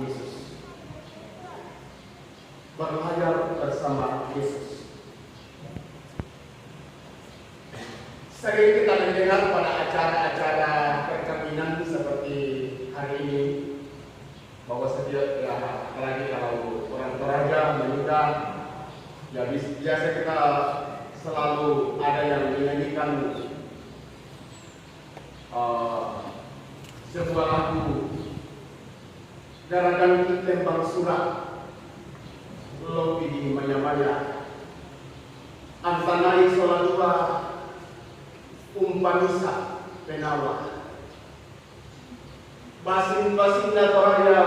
Yesus. Berlayar bersama Yesus. Sering kita mendengar pada acara-acara perkawinan seperti hari ini bahwa setiap apalagi kalau orang toraja menikah, ya biasa kita selalu ada yang menyanyikan sebuah lagu garagan tembang surat lobi di maya-maya antanai soladua umpanisa penawa basin-basin na toraya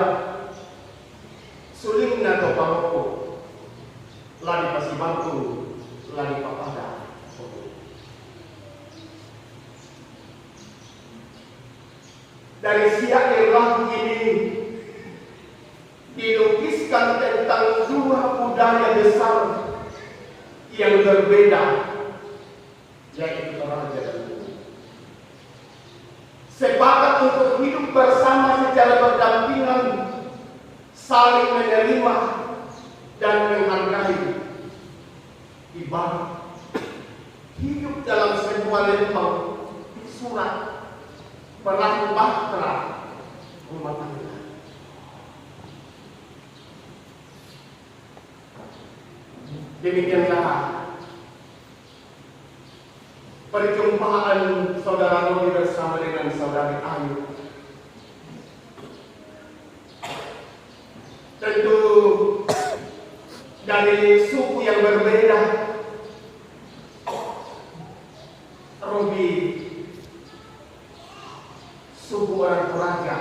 suling na to pangoko lagi pasibantu lagi papada. Dari syair lagu ini dilukiskan tentang dua budaya besar yang berbeda, yaitu Toraja dan Bumi. Sepakat untuk hidup bersama secara berdampingan, saling menerima dan menghargai, ibarat hidup dalam sebuah lempeng surat perahu bahtera rumah tangga. Demikianlah perjumpaan saudara Robi bersama dengan saudari Ayu. Tentu dari suku yang berbeda. Robi suku orang Toraja,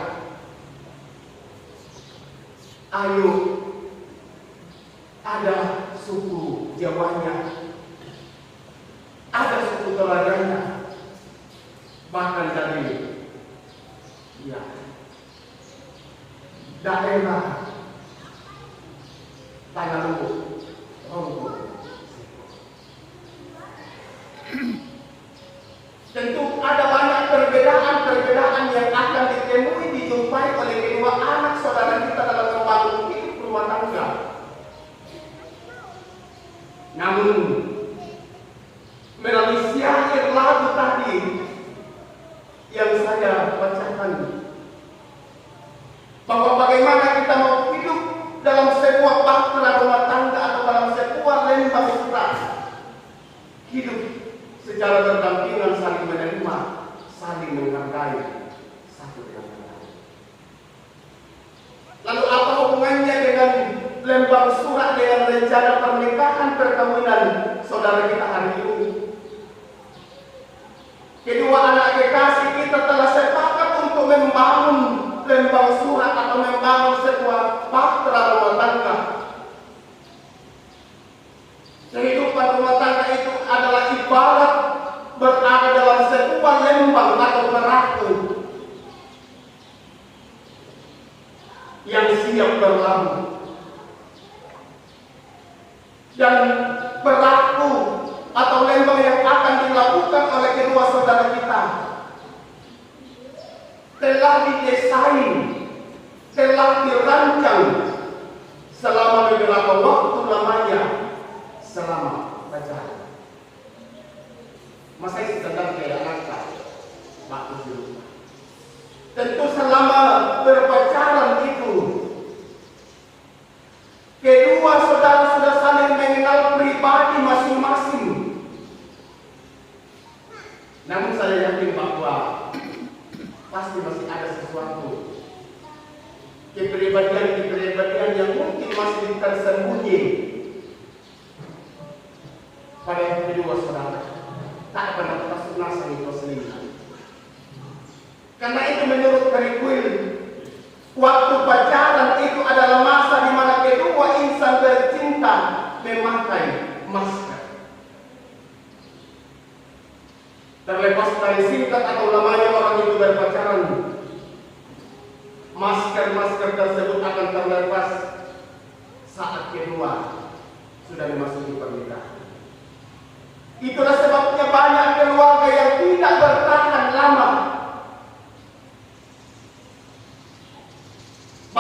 Ayu ada suku Jawanya, ada suku Torajanya, bahkan dari daerah Tanah Luhur, Ronggo. Tentu ada banyak perbedaan yang akan dijumpai oleh kedua anak saudara kita dalam membangun hidup rumah tangga. Namun melalui syair lagu tadi yang saya bacakan, bahwa bagaimana kita mau hidup dalam sebuah bahtera rumah tangga atau dalam sebuah lembah surat, hidup secara berdampingan, saling menerima, saling menghargai satu dengan yang lain. Lalu apa hubungannya dengan lembang surat dengan rencana pernikahan perkawinan saudara kita hari ini? Kedua anak kekasih kita telah sepakat untuk membangun lembang surat atau membangun sebuah bahtera rumah tangga. Kehidupan rumah tangga itu adalah ibarat berada dalam sebuah lembang atau perahu yang siap berlabuh. Dan perahu atau lembang yang akan dilakukan oleh kedua saudara kita telah didesain, telah dirancang selama beberapa waktu lamanya, selama pacaran. Masa sedang kayak anak waktu dulu. Tentu selama berpacaran itu kedua saudara sudah saling mengenal pribadi masing-masing. Namun saya yakin bahwa pasti masih ada sesuatu kepribadian yang mungkin masih tersembunyi pada kedua saudara. Tak pernah tersunah itu selingkuh. Karena itu menurut Perikuil, waktu pacaran itu adalah masa di mana kedua insan bercinta memakai masker. Terlepas dari singkat atau lamanya orang itu berpacaran, masker-masker tersebut akan terlepas saat kedua sudah memasuki pernikahan. Itulah sebabnya banyak keluarga yang tidak bertahan lama.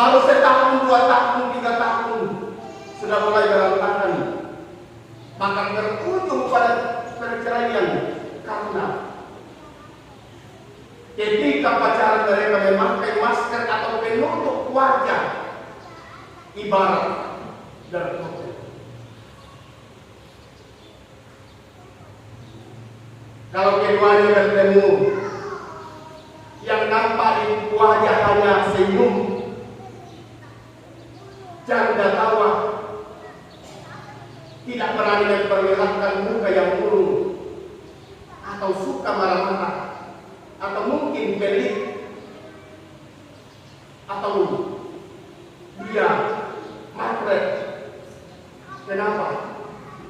Baru setahun, 2 tahun, 3 tahun sudah mulai berantakan, bahkan berujung pada perceraian karena ketika pacaran mereka memakai masker atau penutup wajah ibarat narkoba. Kalau keduanya bertemu, yang nampak di wajah hanya senyum, canda tawa, tidak berani memperlihatkan muka yang murung, atau suka marah-marah, atau mungkin pelit, atau dia matre. Kenapa?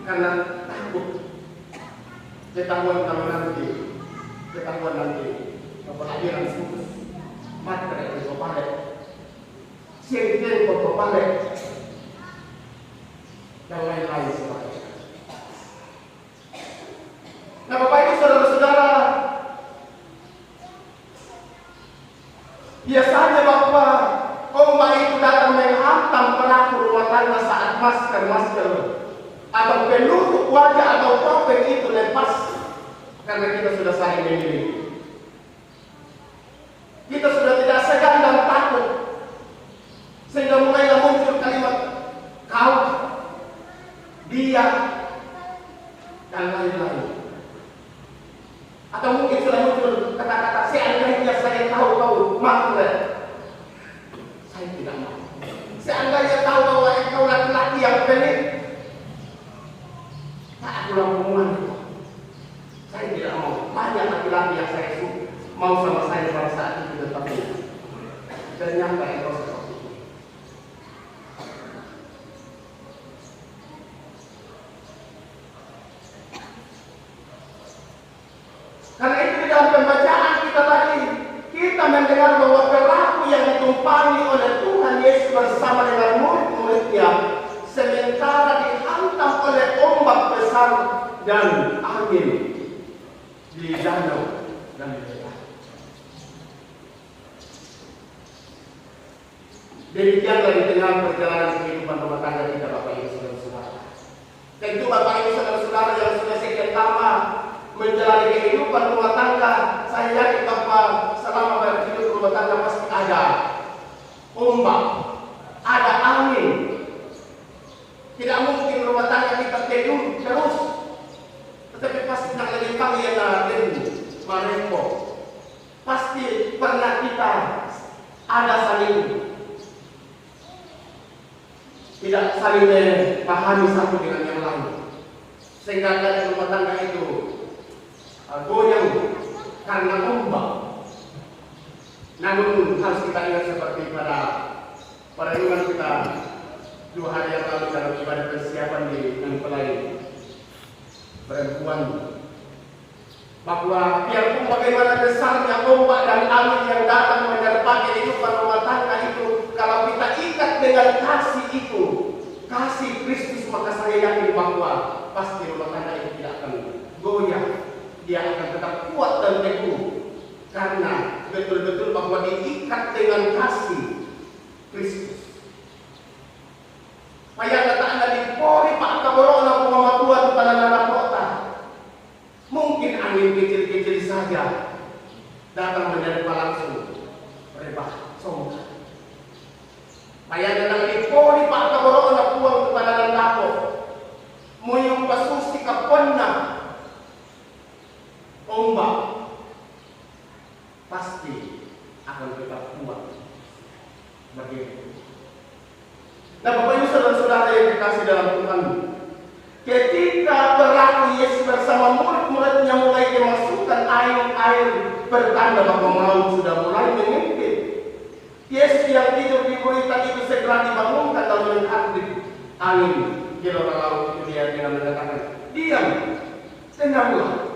Karena takut ketahuan nanti, apalagi langsung matre itu balik, siang foto balik, dan lain-lain sebagainya. Nah, Bapak Ibu saudara-saudara, biasanya bahwa ombak itu datang menghantam pelaku rumah tangga saat masker atau penutup wajah atau topeng itu lepas, karena kita sudah saling memiliki. Kita sudah tidak segan dan takut, sehingga mulailah muncul kalimat kau, dia, dan lain-lain. Atau mungkin sudah muncul kata-kata seandainya saya tahu kau matre, saya tidak mau. Seandainya tahu bahwa engkau laki-laki yang pelit, tak aku lakukan itu. Saya tidak mau. Banyak laki-laki yang saya suka mau sama saya pada saat itu, tetapi ternyata engkau seperti itu. Karena itu di dalam pembacaan kita tadi, kita mendengar bahwa pelaku yang ditumpangi oleh Tuhan Yesus bersama dengan murid-muridnya, sementara dihantam oleh ombak besar dan angin di danau dan di lautan. Demikianlah di tengah perjalanan kehidupan rumah tangga kita, Bapak Ibu saudara-saudara. Tentu Bapak Ibu saudara-saudara yang sudah sekian lama menjalani kehidupan rumah tangga, saya yakin bahwa selama berhidup rumah tangga pasti ada ombak, ada angin. Tidak mungkin rumah tangga kita teduh terus, tetapi pasti nak lagi kalian dan merempo. Pasti pernah kita ada saling tidak saling memahami satu dengan yang lain, sehingga dalam rumah tangga itu goyang karena ombak. Namun harus kita ingat seperti pada renungan kita 2 hari yang lalu dalam ibadah persiapan di mempelai perempuan, bahwa biarpun bagaimana besarnya ombak dan angin yang datang menerpa kehidupan rumah tangga itu, kalau kita ikat dengan kasih itu, kasih Kristus, maka saya yakin bahwa pasti rumah tangga itu tidak akan goyah. Dia akan tetap kuat dan teguh, karena betul-betul bahwa diikat dengan kasih Kristus. Maya kata di pori Pak Kaborona pematuan tanah kota. Mungkin angin kecil-kecil saja datang menerpa langsung rebah sombong. Maya datang di pori Pak Kaborona puang tanah nako. Muyung pasusi kaponna ombak pasti akan tetap kuat begitu. Nah, Bapak Ibu saudara-saudara yang dikasih dalam Tuhan, ketika pelaku Yesus bersama murid-muridnya mulai dimasukkan air bertanda bahwa malam sudah mulai mengintip, Yesus yang tidur di gurita itu segera dibangunkan dan menghardik angin gelora laut itu. Dia dengan mengatakan, diam, tenanglah.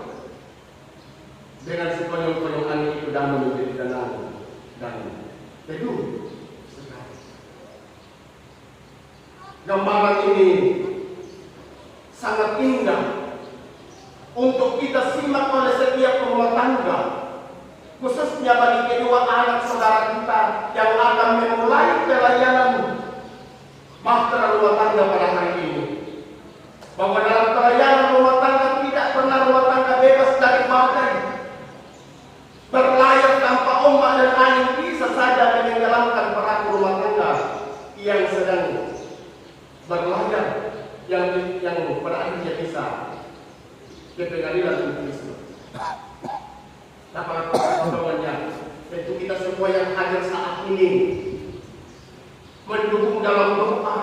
Dengan sekonyong-konyong angin itu damai menjadi tenang dan teduh sekali. Gambaran ini sangat indah untuk kita simak oleh setiap rumah tangga khususnya bagi kedua anak saudara kita yang akan memulai pelayanan bahtera rumah tangga pada hari ini. Bahwa dalam pelayanan rumah tangga tidak pernah rumah tangga bebas dari badai. Berlayar tanpa ombak dan angin bisa saja menenggelamkan perahu rumah tangga yang sedang berlayar, yang pada akhirnya bisa ke pengadilan Kristus. Dapat potongannya, tentu kita semua yang hadir saat ini mendukung dalam doa.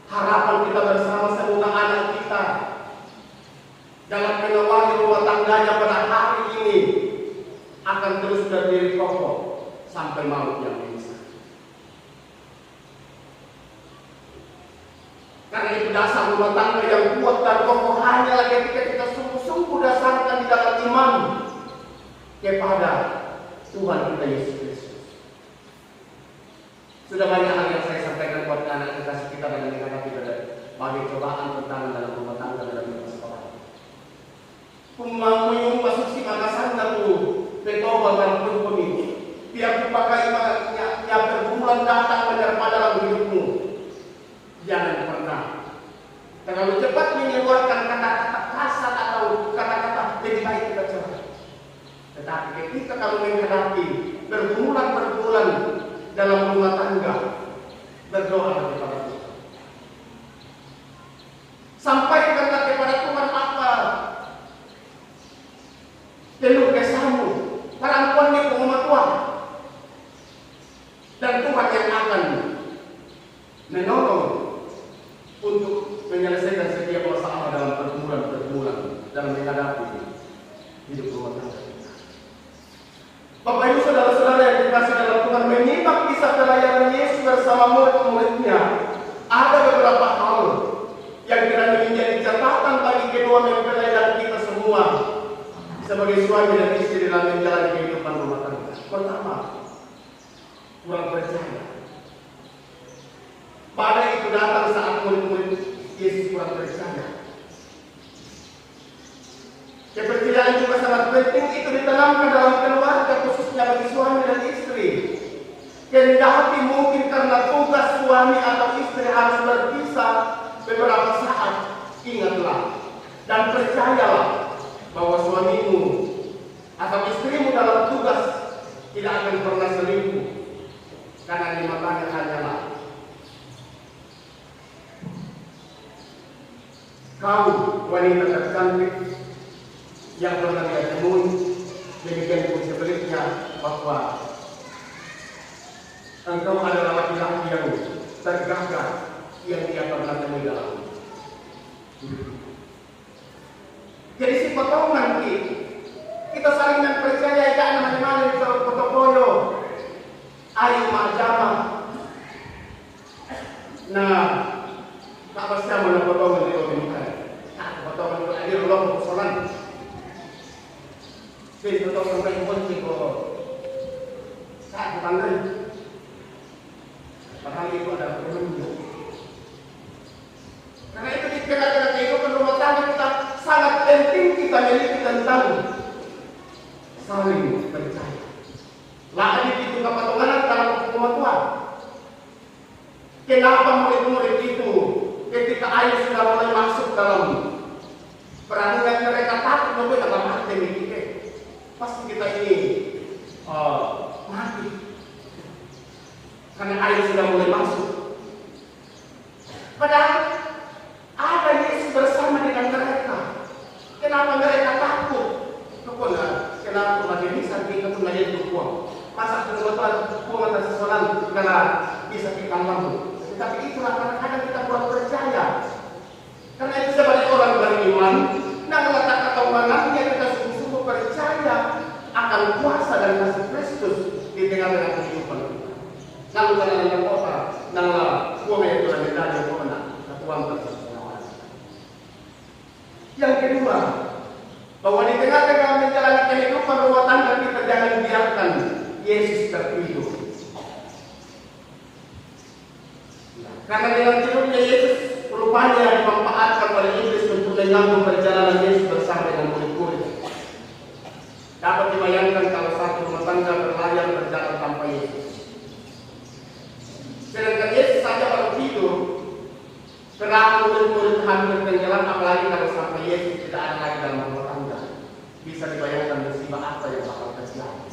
Harapan kita bersama semoga anak kita dalam mengawali rumah tangganya pada hari ini akan terus berdiri kokoh sampai maut yang memisah. Karena itu dasar rumah tangga yang kuat dan kokoh hanyalah ketika kita sungguh-sungguh dasarkan di dalam iman kepada Tuhan kita Yesus Kristus. Sudah banyak hal yang saya sampaikan buat anak kekasih kita dalam menghadapi berbagai cobaan tentang dalam rumah tangga dalam sekolah. Kumamuyung masuksi makasan aku petoba dan pun biar pakai yang berbulan datang menerpa dalam hidupmu. Jangan pernah terlalu cepat mengeluarkan kata-kata kasar atau kata-kata lebih baik kita cepat. Tetapi ketika kamu menghadapi berbulan-berbulan dalam rumah tangga, berdoa kepada Tuhan. Sampaikanlah kepada Tuhan apa keluh kesahmu, perempuan di rumah Tuhan, dan Tuhan yang akan menolong untuk menyelesaikan setiap masalah dalam berbulan-berbulan dalam menghadapi hidup rumah tangga. Bapak Ibu saudara-saudara yang dikasih dalam Tuhan, menyimak kisah pelayanan Yesus bersama murid-muridnya, ada beberapa hal yang kiranya menjadi catatan bagi kedua mempelai dan kita semua sebagai suami dan istri dalam menjalani kehidupan rumah tangga. Pertama, kurang percaya. Badai itu datang saat murid-murid Yesus kurang percaya. Kepercayaan juga sangat penting, itu ditanamkan dalam keluarga, khususnya bagi suami dan istri. Kendati mungkin karena tugas suami atau istri harus berpisah beberapa saat, ingatlah dan percayalah bahwa suamimu atau istrimu dalam tugas tidak akan pernah selingkuh, karena di matanya hanyalah kau wanita tercantik yang pernah dia temui. Demikian pun sebaliknya, bahwa engkau adalah laki-laki yang tergagah yang dia pernah temui dalam hidup. Jadi si potongan kita saling mempercayai karena mana-mana di fotokoyo ayo majama. Nah, tak pasti mana potongan itu dimakan. Nah, potongan itu ada belum persoalan. Jadi potongan itu penting kok. Saat pandai. Padahal itu ada penunjuk. Karena itu di tengah-tengah kehidupan rumah tangga kita sangat penting kita miliki tentang saling percaya. Lagi itu kepotongan dalam rumah Tuhan. Kenapa murid-murid itu ketika air sudah mulai masuk dalam perandungan mereka takut membuat apa mati mikir. Pasti kita ini mati. Karena air sudah mulai masuk. Padahal ada Yesus bersama dengan mereka. Kenapa mereka takut? Kenapa lagi bisa kita pun lagi berbuang? Masa kebetulan buang atas seseorang karena bisa kita mampu. Tapi itulah kadang-kadang kita kurang percaya. Karena itu sebagai orang beriman, nah meletak atau manapnya kita sungguh-sungguh percaya akan kuasa dan kasih Kristus di tengah-tengah kehidupan kita. Lalu karena yang kota, nanglah buang yang telah menjadi kona, ketuan tersebut. Yang kedua, bahwa di tengah-tengah menjalani kehidupan rumah tangga kita jangan biarkan Yesus tertidur. Karena dengan tidurnya Yesus rupanya dimanfaatkan oleh iblis untuk mengganggu perjalanan Yesus bersama dengan murid-murid. Dapat dibayangkan kalau satu rumah tangga berlayar berjalan tanpa Yesus. Sedangkan Yesus saja baru tidur, perahu murid-murid hampir tenggelam, apalagi kalau sampai Yesus tidak ada lagi dalam rumah tangga. Bisa dibayangkan musibah apa yang bakal terjadi.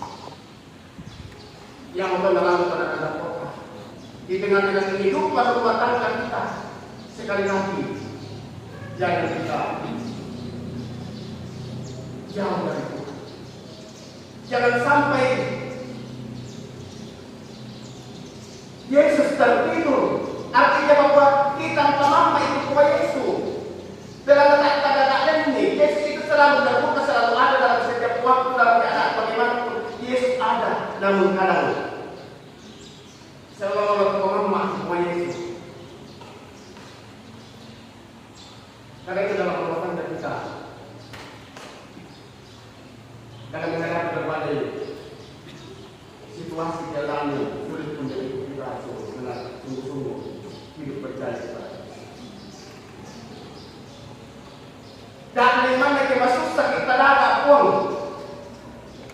Yang dalam tanda kota di tengah-tengah kehidupan rumah tangga kita, sekali lagi jangan kita jauh dari Tuhan. Jangan sampai Yesus tertidur, artinya bahwa kita lama itu tua Yesus. Dalam keadaan ini, Yesus itu selalu terbuka, selalu ada dalam setiap waktu, dalam keadaan bagaimanapun Yesus ada. Namun kadang seolah-olah Tuhan semua Yesus. Karena itu dalam rumah tangga kita, dalam menghadapi berbagai situasi keadaan yang sulit menjadi kita sungguh-sungguh hidup percaya kepada. Dan di mana kita susah kita dapat pun,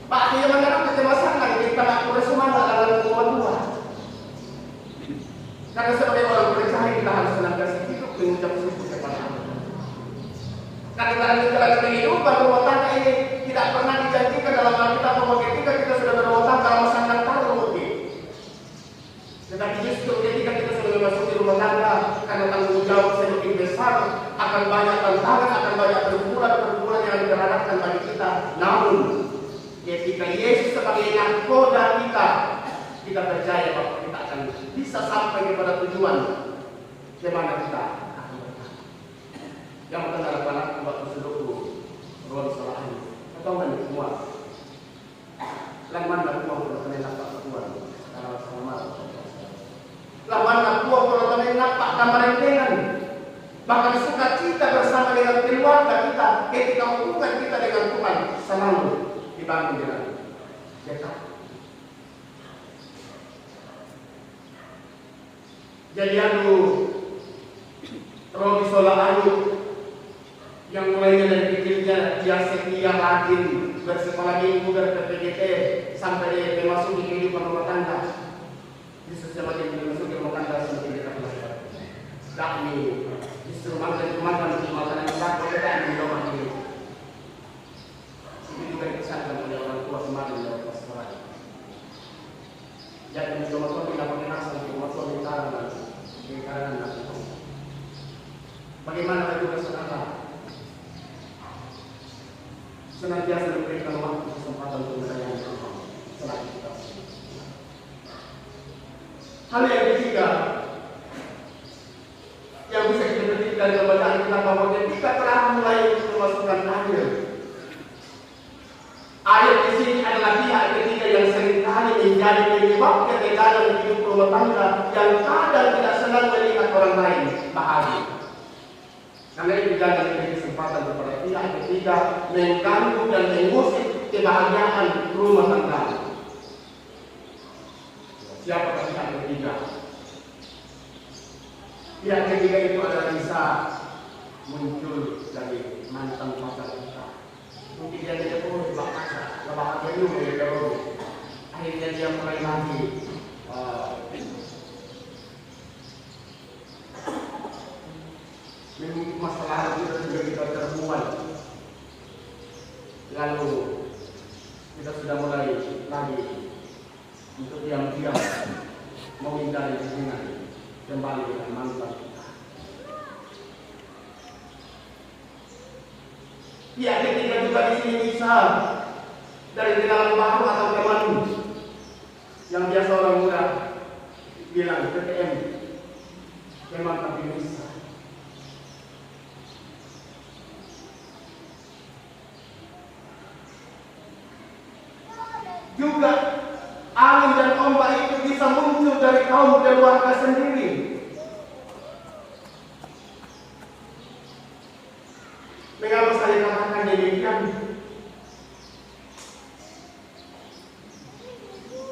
Pak dia mengenal kecemasan kita nak semangat dalam dua-dua. Karena sebagai orang percaya kita harus senantiasa hidup mengucap syukur kepada Allah. Karena dalam jalan kehidupan rumah tangga ini tidak pernah dijanjikan dalam Alkitab bahwa ketika kita sudah berumah tangga lama sangat taruh lebih. Tetapi justru ketika kita sudah memasuki rumah tangga, karena tanggung jawab semakin besar, akan banyak tantangan, akan banyak pergumulan yang dihadapkan bagi kita. Namun ketika Yesus sebagai nahkoda kita percaya bahwa kita akan bisa sampai kepada tujuan di mana kita akan berada. Yang pertama adalah waktu seluruh ruang selain atau mana semua. Laman nak buang kalau kena nampak Tuhan kalau sama. Laman nak buang kalau kena nampak kamarentengan. Bahkan sukacita bersama dengan keluarga kita ketika hubungan kita dengan Tuhan selalu dibangun dengan dekat. Jadi Robi Sola Ayu yang mulainya dari kecilnya dia setia rajin bersekolah minggu PGT sampai dia memasuki kehidupan rumah tangga. Yesus semakin memasuki rumah tangga semakin dekat lagi. Kami justru mantan di makanan yang berbeda di rumah ini. Ini juga dikesankan oleh orang tua semakin dalam sekolah. Jadi mencoba tidak pakai rasa untuk masuk di karangan nasi. Bagaimana juga saudara senantiasa memberikan waktu kesempatan untuk melayani Tuhan selain kita. Hal yang ketiga yang bisa kita petik dari pembacaan kita bahwa ketika telah mulai memasukkan akhir. Ayat di sini adalah pihak ketiga yang seringkali menjadi penyebab ketegangan hidup rumah tangga yang kadang tidak senang melihat orang lain bahagia. Karena itu jangan diberi kesempatan kepada pihak ketiga mengganggu dan mengusik kebahagiaan rumah tangga. Siapa pihak ketiga? Pihak ketiga itu adalah bisa muncul dari mantan pacar kita. Mungkin dia tidak perlu dibakar, bahagia juga ya kalau akhirnya dia mulai lagi memiliki masalah kita juga kita terbuat. Lalu kita sudah mulai lagi untuk diam-diam menghindari hubungan kembali dengan mantan kita. Ya, ketika juga di sini bisa dari kenalan baru atau teman yang biasa orang muda bilang TTM, memang tapi bisa. Juga angin dan ombak itu bisa muncul dari kaum keluarga sendiri. Mengapa saya katakan demikian?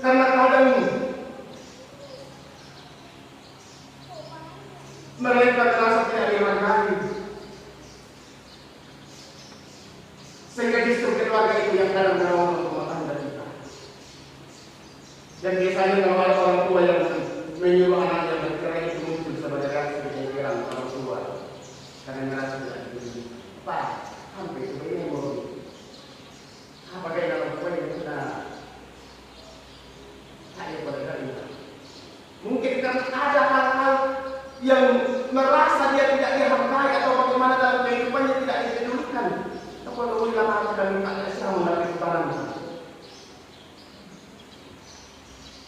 Karena kadang mereka terasa tidak dihargai, sehingga justru keluarga itu yang kadang Dan biasanya kalau ada orang tua yang menyuruh anaknya bercerai itu muncul sebagai reaksi kejengkelan orang tua karena merasa tidak diberi. Pak, hampir sebenarnya mau apa kayak dalam kue yang sudah saya pada kali. Mungkin karena ada hal-hal yang merasa dia tidak dihargai atau bagaimana dalam kehidupannya tidak dipedulikan. Apa kalau lama dan minta sama dari barang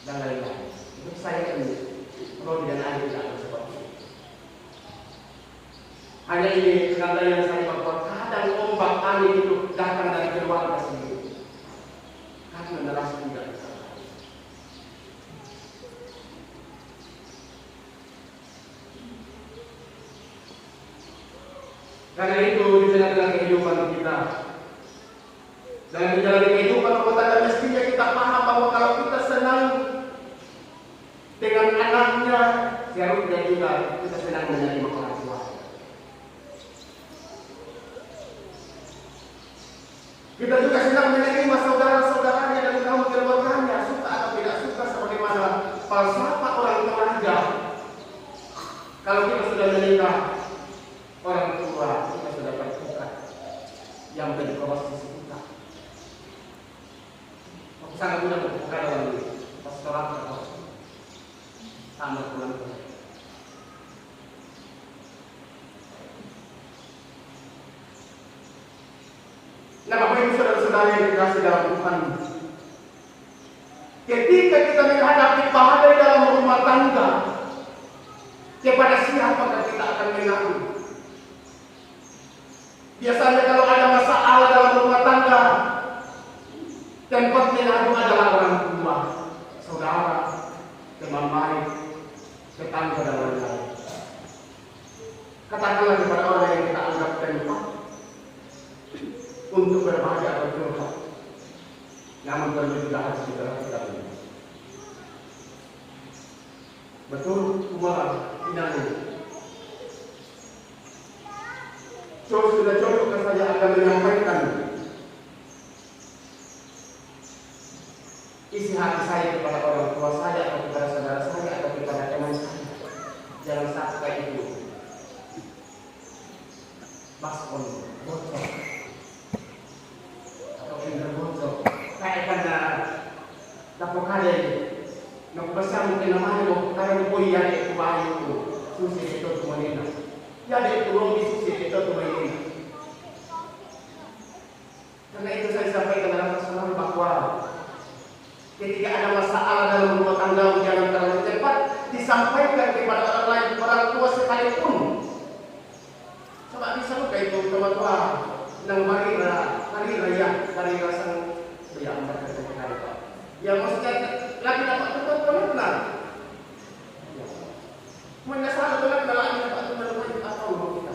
dan lain-lain. Itu saya ini Robi dan Adi tidak ada seperti itu. Hanya ini kata yang saya bahwa kadang ombak angin itu datang dari keluarga sendiri. Karena merasa tidak bisa. Karena itu di tengah-tengah kehidupan kita, dalam menjalani kehidupan rumah tangga mestinya kita paham bahwa kalau kita senang dengan anaknya, seharusnya juga kita senang menerima orang tua. Kita juga senang menerima saudara-saudaranya dan kaum keluarganya, suka atau tidak suka sebagaimana falsafah orang Toraja. Kalau kita sudah menikah, orang tua kita sudah bertukar yang menjadi posisi kita. Aku sangat mudah bertukar dalam pastorat atau tambah pulang. Nah, Bapak Ibu saudara-saudara yang dikasih dalam Tuhan, ketika kita menghadapi bahaya dalam rumah tangga, kepada siapa kita akan mengadu? Biasanya kalau ada masalah dalam rumah tangga, tempat mengadu adalah orang tua, saudara, teman baik, tetangga dan lain-lain. Katakanlah kepada orang yang kita anggap tempat untuk berbagi atau curhat, namun perlu juga harus diperhatikan. Betul, kumara, tidak. Sudah cocok saya akan menyampaikan isi hati saya kepada orang tua saya atau kepada saudara saya atau kepada teman saya. Jangan sampai itu baskon bocor atau finger bocor. Kayak karena tapokade nakubasa mungkin namanya mo kaya mo iya itu bayu susi itu tumanina. Ya itu romi susi itu tumanina. Karena itu saya sampaikan dalam kesempatan bahwa ketika ada masalah dalam rumah tangga jangan terlalu cepat disampaikan kepada orang lain, orang tua sekalipun. Coba bisa lupa itu tua-tua nang marira sang ya mereka sekali Pak. Ya maksudnya lagi dapat tua-tua benar. Menyesal benar kalau lagi dapat tua-tua apa mau kita.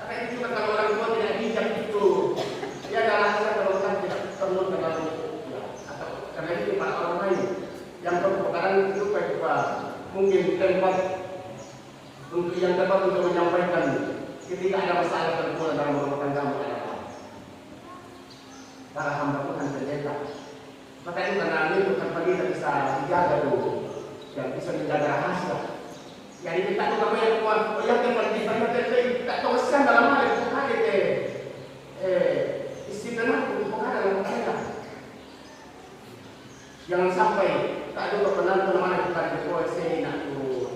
Karena itu juga kalau orang tua tidak bijak itu, ya adalah kalau kan tidak perlu terlalu atau karena itu para orang lain yang berkepentingan itu Pak mungkin tempat untuk yang tepat untuk menyampaikan ketika ada masalah terkuat dalam rumah tangga adalah para hamba Tuhan pendeta. Maka itu karena ini bukan bagi kita bisa dijaga dulu dan bisa menjaga rahasia. Jadi kita juga banyak kuat, yang terpenting kita tahukan dalam hal itu ada istimewa untuk dalam mereka. Jangan sampai tak ada penantu mana kita di proyek nak tu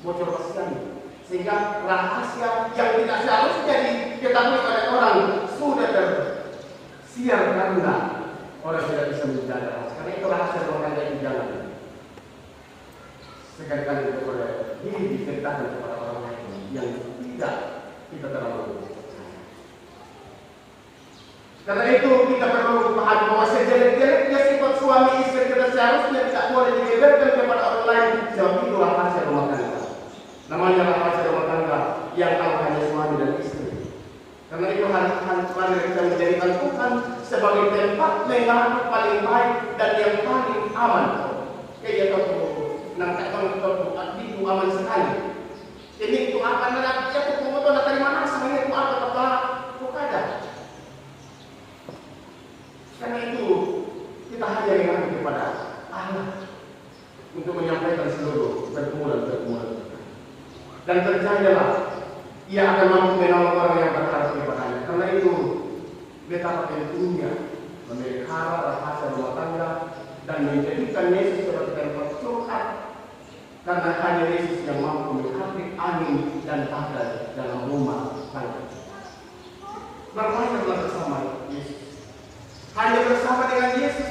bocor kasihan sehingga rahasia yang tidak seharusnya diketahui oleh orang sudah tersiar karena orang tidak bisa menjaga rahasia. Karena itu rahasia rumah tangga itu jangan sekali-kali kepada diri diceritakan kepada orang lain yang tidak kita terlalu. Karena itu kita perlu paham bahwa sejelek-jeleknya sifat suami istri kita seharusnya tidak boleh dibeberkan kepada orang lain. Sebab itu rahasia rumah tangga. Namanya rahasia rumah tangga yang tahu hanya suami dan istri. Karena itu mari kita menjadikan Tuhan sebagai tempat mengadu paling baik dan yang paling aman. Kayak itu nampak itu aman sekali. Ini itu apa nak dia tu komodo nak dari mana sebenarnya itu apa bukan ada. untuk menyampaikan seluruh pergumulan-pergumulan. Dan percayalah, ia akan mampu menolong orang yang berharap kepadanya. Karena itu, betapa pentingnya memelihara rahasia rumah tangga dan menjadikan Yesus sebagai tempat curhat. Karena hanya Yesus yang mampu menghapus angin dan badai dalam rumah tangga. Bermainlah bersama Yesus. Hanya bersama dengan Yesus,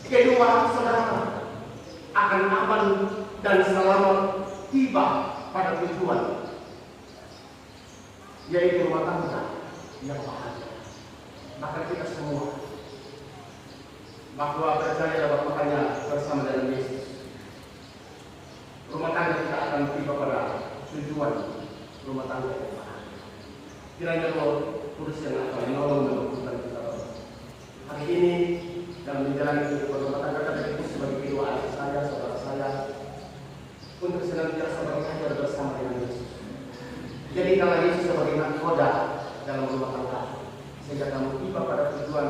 kedua saudara akan aman dan selamat tiba pada tujuan, yaitu rumah tangga yang bahagia. Maka kita semua bahwa percayalah makanya bersama dengan Yesus, rumah tangga kita akan tiba pada tujuan rumah tangga yang bahagia. Kiranya Roh Kudus yang akan menolong dan membuka kita hari ini dalam menjalani kehidupan rumah tangga kita itu sebagai kedua anak saya, saudara saya, untuk senantiasa belajar bersama dengan Yesus. Jadi kalau Yesus sebagai nahkoda dalam rumah tangga, sehingga kamu tiba pada tujuan